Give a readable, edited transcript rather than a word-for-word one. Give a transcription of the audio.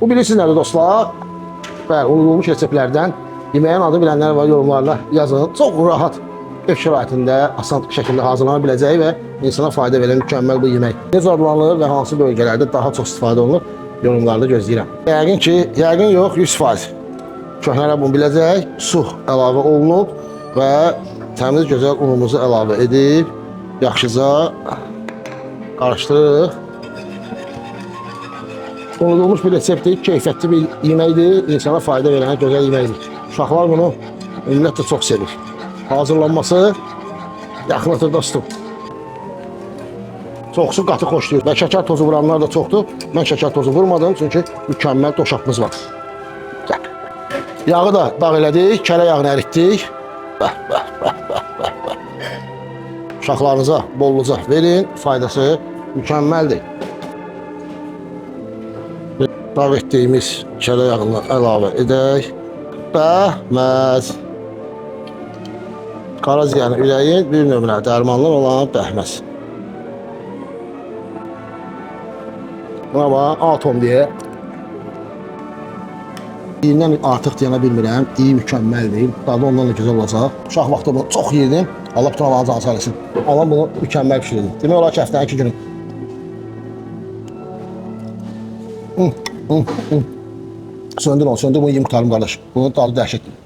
Bu bilirsiniz nədir dostlar? Bəli, unudulmuş reseptlərdən yeməyin adı bilənlər var, yorumlarla yazın. Çox rahat ev şəraitində asan şəkildə hazırlana biləcəyi və insana fayda verən mükəmməl bu yemək. Necə adlanılır və hansı bölgələrdə daha çox istifadə olunur, yorumlarda gözləyirəm. Yəqin yox, 100%. Köhnələr bunu biləcək, su əlavə olunub və təmiz gözəl unumuzu əlavə edib yaxşıca qarışdırırıq. Unudulmuş bir reseptdir, keyfiyyətli bir yeməkdir, insana fayda verən gözəl yeməkdir. Uşaqlar bunu ümumiyyətlə çox sevir. Hazırlanması yaxınlıqdır dostum. Çoxsu qatı xoşlayır və şəkər tozu vuranlar da çoxdur. Mən şəkər tozu vurmadım çünki mükəmməl doşabımız var. Yağı da dağ elədik, kərə yağını əritdik. Uşaqlarınıza bolluca verin, faydası mükəmməldir. Dağ etdiyimiz kərə yağını əlavə edək. Bəhməz. Qaraziyanın ürəyin bir nömrə dərmanlar olan bəhməz. Buna bax, atom deyə. Birindən artıq deyənə bilmirəm, iyi mükəmməldir. Dadı ondan da gözəl olacaq. Uşaq vaxtı bunu çox yirdim. Allah bütün Allah'ın canı sağlasın. Allah bunu mükəmməl pişirdi. Demək olar ki, həftənin 2 günü. Söndür onu, söndür bunu yiyeyim qurtarım qardaş. Bunun dadı dəhşətdir.